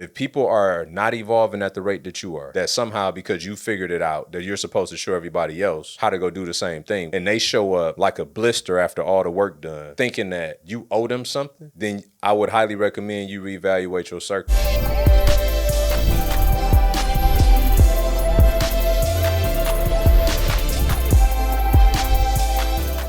If people are not evolving at the rate that you are, that somehow because you figured it out, that you're supposed to show everybody else how to go do the same thing, and they show up like a blister after all the work done, thinking that you owe them something, then I would highly recommend you reevaluate your circle.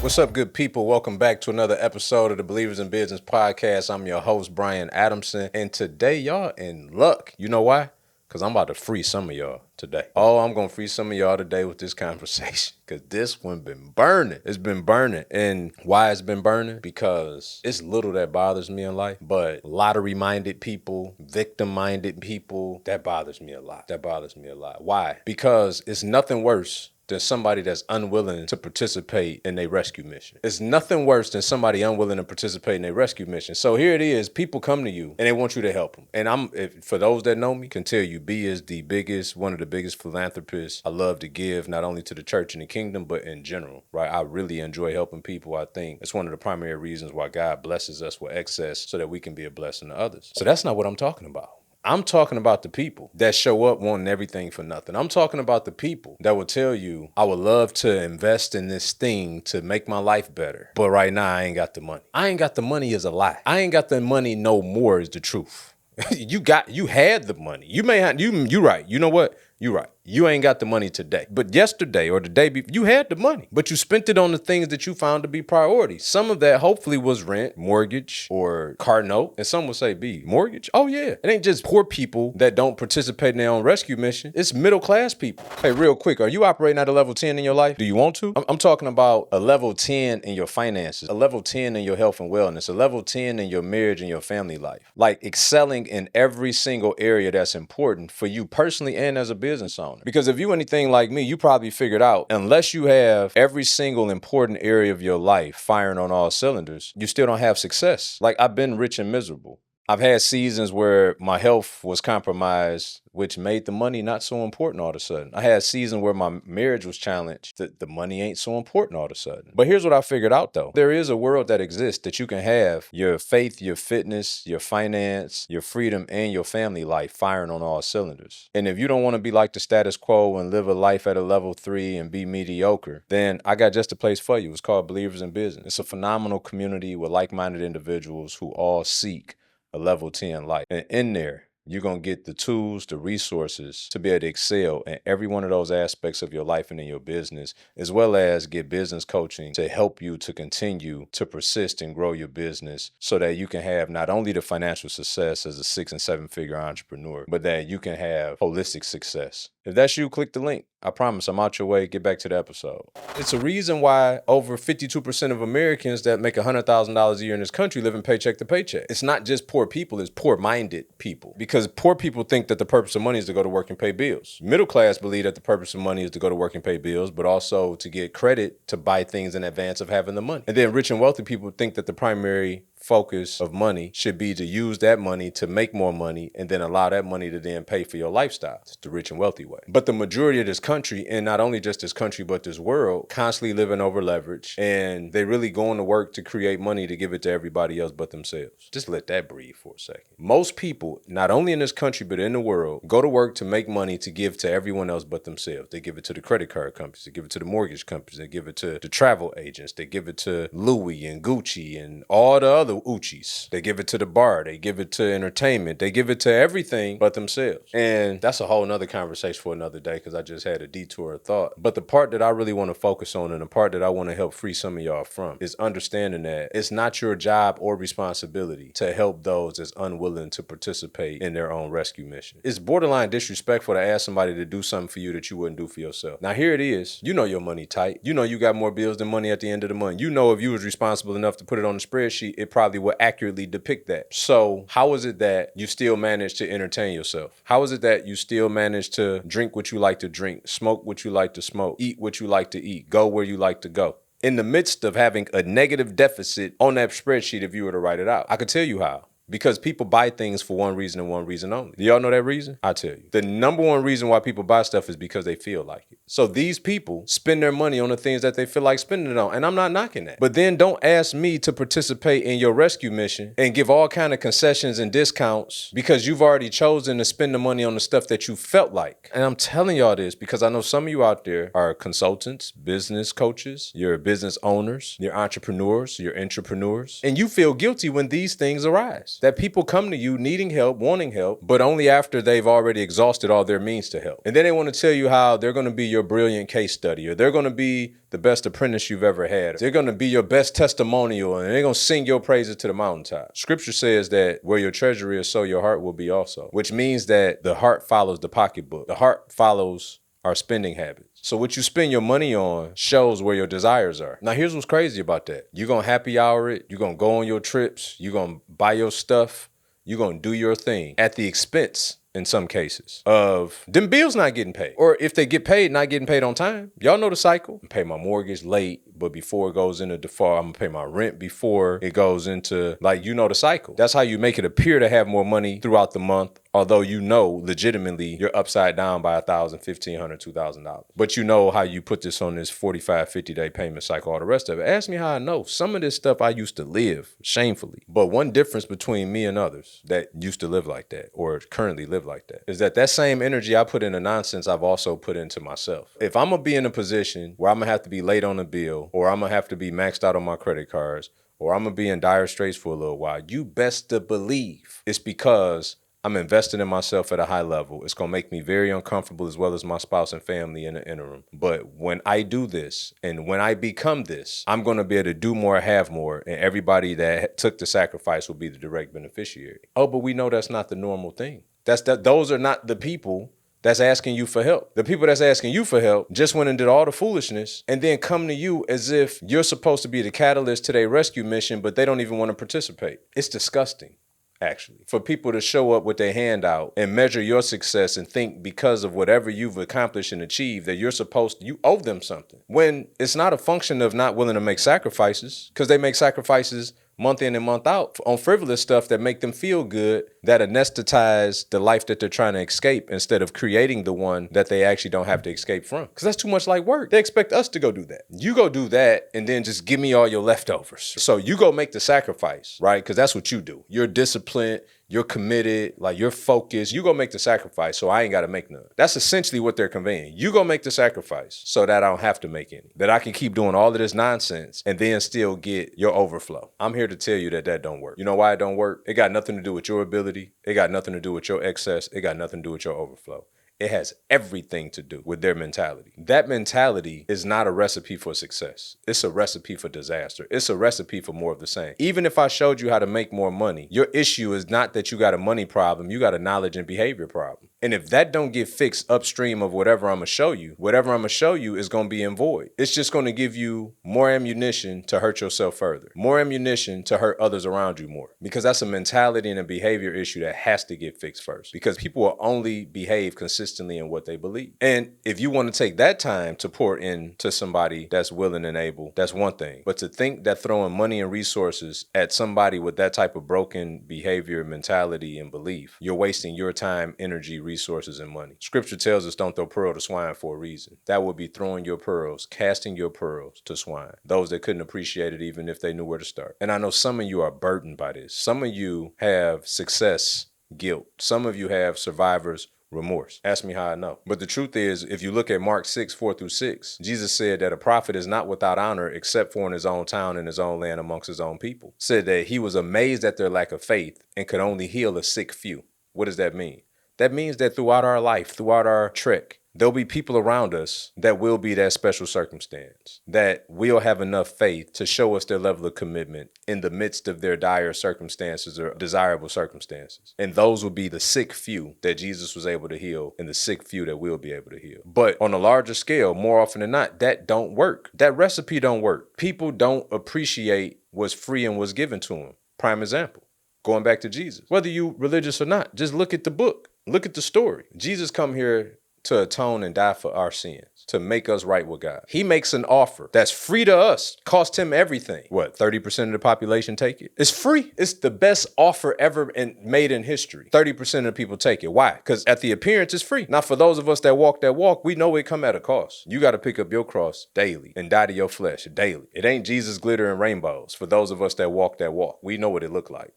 What's up, good people? Welcome back to another episode of the Believers in Business podcast. I'm your host, Brian Adamson, and today y'all in luck. You know why? Because I'm about to free some of y'all today. Oh, I'm going to free some of y'all today with this conversation because this one been burning. It's been burning. And why it's been burning? Because it's little that bothers me in life, but lottery-minded people, victim-minded people, that bothers me a lot. Why? Because it's nothing worse than somebody that's unwilling to participate in a rescue mission. It's nothing worse than somebody unwilling to participate in a rescue mission. So here it is, people come to you and they want you to help them. And for those that know me, can tell you B is one of the biggest philanthropists. I love to give not only to the church and the kingdom, but in general, right? I really enjoy helping people. I think it's one of the primary reasons why God blesses us with excess so that we can be a blessing to others. So that's not what I'm talking about. I'm talking about the people that show up wanting everything for nothing. I'm talking about the people that will tell you, I would love to invest in this thing to make my life better, but right now I ain't got the money. I ain't got the money is a lie. I ain't got the money no more is the truth. You had the money. You may have, you right. You know what? You right. You ain't got the money today. But yesterday or the day before, you had the money. But you spent it on the things that you found to be priorities. Some of that hopefully was rent, mortgage, or car note. And some would say, B, mortgage? Oh, yeah. It ain't just poor people that don't participate in their own rescue mission. It's middle class people. Hey, real quick, are you operating at a level 10 in your life? Do you want to? I'm talking about a level 10 in your finances, a level 10 in your health and wellness, a level 10 in your marriage and your family life. Like excelling in every single area that's important for you personally and as a business owner. Because if you anything like me, you probably figured out, unless you have every single important area of your life firing on all cylinders, you still don't have success. Like I've been rich and miserable. I've had seasons where my health was compromised, which made the money not so important all of a sudden. I had seasons where my marriage was challenged. The money ain't so important all of a sudden. But here's what I figured out though. There is a world that exists that you can have your faith, your fitness, your finance, your freedom, and your family life firing on all cylinders. And if you don't want to be like the status quo and live a life at a level 3 and be mediocre, then I got just a place for you. It's called Believers in Business. It's a phenomenal community with like-minded individuals who all seek a level 10 life. And in there, you're going to get the tools, the resources to be able to excel in every one of those aspects of your life and in your business, as well as get business coaching to help you to continue to persist and grow your business so that you can have not only the financial success as a 6 and 7 figure entrepreneur, but that you can have holistic success. If that's you, click the link. I promise I'm out your way. Get back to the episode. It's a reason why over 52% of Americans that make $100,000 a year in this country live in paycheck to paycheck. It's not just poor people, it's poor-minded people. Because poor people think that the purpose of money is to go to work and pay bills. Middle class believe that the purpose of money is to go to work and pay bills, but also to get credit to buy things in advance of having the money. And then rich and wealthy people think that the primary focus of money should be to use that money to make more money and then allow that money to then pay for your lifestyle. It's the rich and wealthy way. But the majority of this country, and not only just this country, but this world, constantly living over leverage, and they really going to work to create money to give it to everybody else but themselves. Just let that breathe for a second. Most people, not only in this country, but in the world, go to work to make money to give to everyone else but themselves. They give it to the credit card companies, they give it to the mortgage companies, they give it to the travel agents, they give it to Louis and Gucci and all the other Uchis. They give it to the bar, they give it to entertainment, they give it to everything but themselves. And that's a whole nother conversation for another day because I just had a detour of thought. But the part that I really want to focus on and the part that I want to help free some of y'all from is understanding that it's not your job or responsibility to help those that's unwilling to participate in their own rescue mission. It's borderline disrespectful to ask somebody to do something for you that you wouldn't do for yourself. Now here it is. You know your money tight. You know you got more bills than money at the end of the month. You know if you was responsible enough to put it on the spreadsheet, it probably would accurately depict that. So how is it that you still manage to entertain yourself? How is it that you still manage to drink what you like to drink, smoke what you like to smoke, eat what you like to eat, go where you like to go? In the midst of having a negative deficit on that spreadsheet if you were to write it out. I could tell you how. Because people buy things for one reason and one reason only. Do y'all know that reason? I'll tell you. The number one reason why people buy stuff is because they feel like it. So these people spend their money on the things that they feel like spending it on. And I'm not knocking that. But then don't ask me to participate in your rescue mission and give all kind of concessions and discounts because you've already chosen to spend the money on the stuff that you felt like. And I'm telling y'all this because I know some of you out there are consultants, business coaches, you're business owners, you're entrepreneurs, you're intrapreneurs, and you feel guilty when these things arise. That people come to you needing help, wanting help, but only after they've already exhausted all their means to help. And then they want to tell you how they're going to be your brilliant case study, or they're going to be the best apprentice you've ever had. They're going to be your best testimonial, and they're going to sing your praises to the mountaintop. Scripture says that where your treasure is, so your heart will be also, which means that the heart follows the pocketbook. The heart follows our spending habits. So what you spend your money on shows where your desires are. Now, here's what's crazy about that. You're going to happy hour it. You're going to go on your trips. You're going to buy your stuff. You're going to do your thing at the expense, in some cases, of them bills not getting paid. Or if they get paid, not getting paid on time. Y'all know the cycle. I pay my mortgage late, but before it goes into default, I'm going to pay my rent before it goes into, the cycle. That's how you make it appear to have more money throughout the month, although you know legitimately you're upside down by $1,000, $1,500, $2,000. But you know how you put this on this 45, 50-day payment cycle, all the rest of it. Ask me how I know. Some of this stuff I used to live shamefully. But one difference between me and others that used to live like that or currently live like that is that same energy I put into nonsense, I've also put into myself. If I'm going to be in a position where I'm going to have to be late on a bill, or I'm going to have to be maxed out on my credit cards, or I'm going to be in dire straits for a little while, you best to believe it's because I'm investing in myself at a high level. It's going to make me very uncomfortable, as well as my spouse and family in the interim. But when I do this and when I become this, I'm going to be able to do more, have more, and everybody that took the sacrifice will be the direct beneficiary. Oh, but we know that's not the normal thing. Those are not the people that's asking you for help. The people that's asking you for help just went and did all the foolishness and then come to you as if you're supposed to be the catalyst to their rescue mission, but they don't even want to participate. It's disgusting, actually, for people to show up with their hand out and measure your success and think because of whatever you've accomplished and achieved that you owe them something. When it's not a function of not willing to make sacrifices, because they make sacrifices month in and month out on frivolous stuff that make them feel good, that anesthetize the life that they're trying to escape instead of creating the one that they actually don't have to escape from. Because that's too much like work. They expect us to go do that. You go do that and then just give me all your leftovers. So you go make the sacrifice, right? Because that's what you do. You're disciplined. You're committed, you're focused. You go make the sacrifice so I ain't got to make none. That's essentially what they're conveying. You go make the sacrifice so that I don't have to make any. That I can keep doing all of this nonsense and then still get your overflow. I'm here to tell you that don't work. You know why it don't work? It got nothing to do with your ability. It got nothing to do with your excess. It got nothing to do with your overflow. It has everything to do with their mentality. That mentality is not a recipe for success. It's a recipe for disaster. It's a recipe for more of the same. Even if I showed you how to make more money, your issue is not that you got a money problem. You got a knowledge and behavior problem. And if that don't get fixed upstream of whatever I'm going to show you is going to be in void. It's just going to give you more ammunition to hurt yourself further, more ammunition to hurt others around you more, because that's a mentality and a behavior issue that has to get fixed first, because people will only behave consistently in what they believe. And if you want to take that time to pour into somebody that's willing and able, that's one thing. But to think that throwing money and resources at somebody with that type of broken behavior, mentality, and belief, you're wasting your time, energy, resources, and money. Scripture tells us don't throw pearl to swine for a reason. That would be throwing your pearls, casting your pearls to swine. Those that couldn't appreciate it even if they knew where to start. And I know some of you are burdened by this. Some of you have success guilt. Some of you have survivor's remorse. Ask me how I know. But the truth is, if you look at Mark 6:4-6, Jesus said that a prophet is not without honor except for in his own town and his own land amongst his own people. Said that he was amazed at their lack of faith and could only heal a sick few. What does that mean? That means that throughout our life, throughout our trek, there'll be people around us that will be that special circumstance, that will have enough faith to show us their level of commitment in the midst of their dire circumstances or desirable circumstances. And those will be the sick few that Jesus was able to heal and the sick few that we'll be able to heal. But on a larger scale, more often than not, that don't work. That recipe don't work. People don't appreciate what's free and what's given to them. Prime example, going back to Jesus. Whether you religious or not, just look at the book. Look at the story. Jesus come here to atone and die for our sins, to make us right with God. He makes an offer that's free to us, cost him everything. What, 30% of the population take it? It's free. It's the best offer ever made in history. 30% of the people take it. Why? Because at the appearance, it's free. Now, for those of us that walk, we know it come at a cost. You got to pick up your cross daily and die to your flesh daily. It ain't Jesus glitter and rainbows. For those of us that walk, we know what it look like.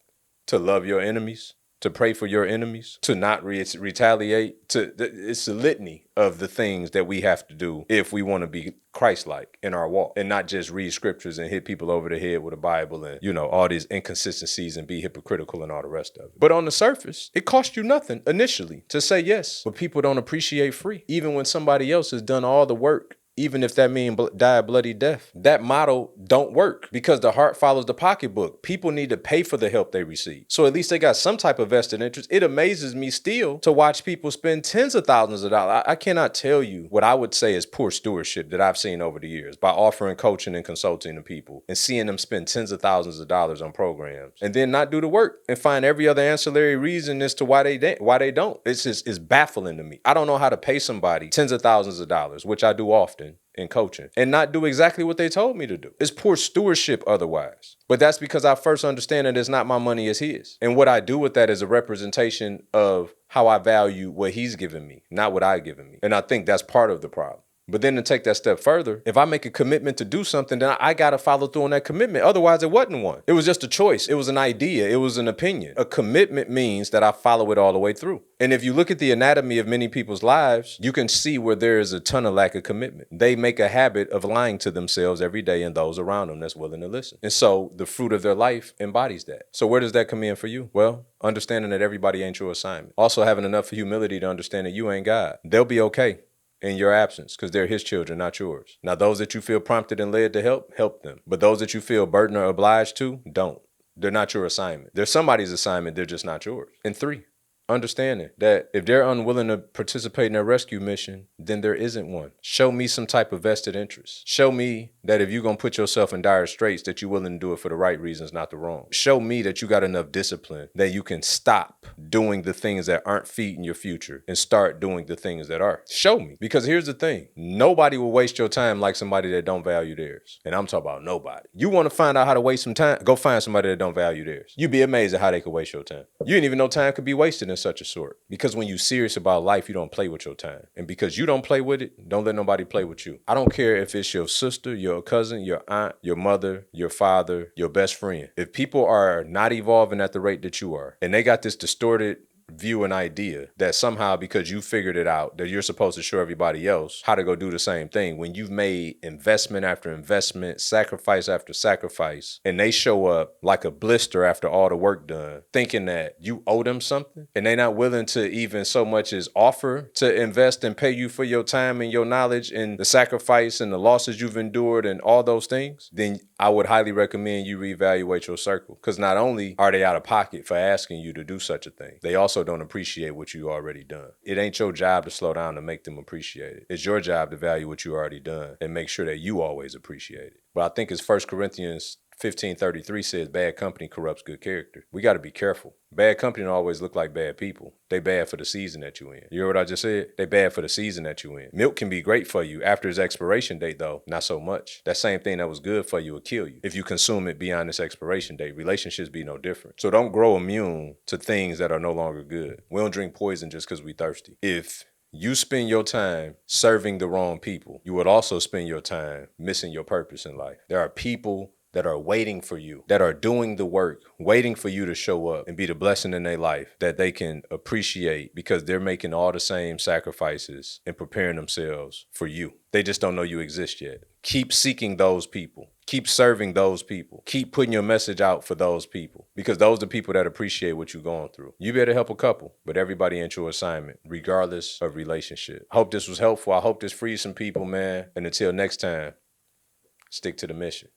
To love your enemies, to pray for your enemies, to not retaliate. It's a litany of the things that we have to do if we want to be Christ-like in our walk and not just read scriptures and hit people over the head with a Bible and, all these inconsistencies and be hypocritical and all the rest of it. But on the surface, it costs you nothing initially to say yes, but people don't appreciate free. Even when somebody else has done all the work, even if that means die a bloody death. That model don't work because the heart follows the pocketbook. People need to pay for the help they receive. So at least they got some type of vested interest. It amazes me still to watch people spend tens of thousands of dollars. I cannot tell you what I would say is poor stewardship that I've seen over the years by offering coaching and consulting to people and seeing them spend tens of thousands of dollars on programs and then not do the work and find every other ancillary reason as to why they don't. It's baffling to me. I don't know how to pay somebody tens of thousands of dollars, which I do often in coaching, and not do exactly what they told me to do. It's poor stewardship otherwise. But that's because I first understand that it's not my money, it's his. And what I do with that is a representation of how I value what he's given me, not what I've given me. And I think that's part of the problem. But then to take that step further, if I make a commitment to do something, then I got to follow through on that commitment. Otherwise, it wasn't one. It was just a choice. It was an idea. It was an opinion. A commitment means that I follow it all the way through. And if you look at the anatomy of many people's lives, you can see where there is a ton of lack of commitment. They make a habit of lying to themselves every day and those around them that's willing to listen. And so the fruit of their life embodies that. So where does that come in for you? Well, understanding that everybody ain't your assignment. Also having enough humility to understand that you ain't God. They'll be okay in your absence because they're his children, not yours. Now, those that you feel prompted and led to help them. But those that you feel burdened or obliged to, don't. They're not your assignment. They're somebody's assignment. They're just not yours. And 3, understanding that if they're unwilling to participate in a rescue mission, then there isn't one. Show me some type of vested interest. Show me that if you're going to put yourself in dire straits, that you're willing to do it for the right reasons, not the wrong. Show me that you got enough discipline that you can stop doing the things that aren't feeding your future and start doing the things that are. Show me. Because here's the thing. Nobody will waste your time like somebody that don't value theirs. And I'm talking about nobody. You want to find out how to waste some time? Go find somebody that don't value theirs. You'd be amazed at how they could waste your time. You didn't even know time could be wasted in such a sort. Because when you're serious about life, you don't play with your time. And because you don't play with it, don't let nobody play with you. I don't care if it's your sister, your cousin, your aunt, your mother, your father, your best friend. If people are not evolving at the rate that you are, and they got this distorted view and idea that somehow because you figured it out that you're supposed to show everybody else how to go do the same thing when you've made investment after investment, sacrifice after sacrifice, and they show up like a blister after all the work done, thinking that you owe them something, and they're not willing to even so much as offer to invest and pay you for your time and your knowledge and the sacrifice and the losses you've endured and all those things, then I would highly recommend you reevaluate your circle. Because not only are they out of pocket for asking you to do such a thing, they also don't appreciate what you already done. It ain't your job to slow down to make them appreciate it. It's your job to value what you already done and make sure that you always appreciate it. But I think it's 1 Corinthians 15:33 says bad company corrupts good character. We got to be careful. Bad company don't always look like bad people. They bad for the season that you in. You hear what I just said? They bad for the season that you in. Milk can be great for you after its expiration date, though. Not so much. That same thing that was good for you will kill you if you consume it beyond its expiration date. Relationships be no different. So don't grow immune to things that are no longer good. We don't drink poison just because we thirsty. If you spend your time serving the wrong people, you would also spend your time missing your purpose in life. There are people that are waiting for you, that are doing the work, waiting for you to show up and be the blessing in their life that they can appreciate because they're making all the same sacrifices and preparing themselves for you. They just don't know you exist yet. Keep seeking those people. Keep serving those people. Keep putting your message out for those people because those are the people that appreciate what you're going through. You better help a couple, but everybody ain't your assignment, regardless of relationship. I hope this was helpful. I hope this frees some people, man. And until next time, stick to the mission.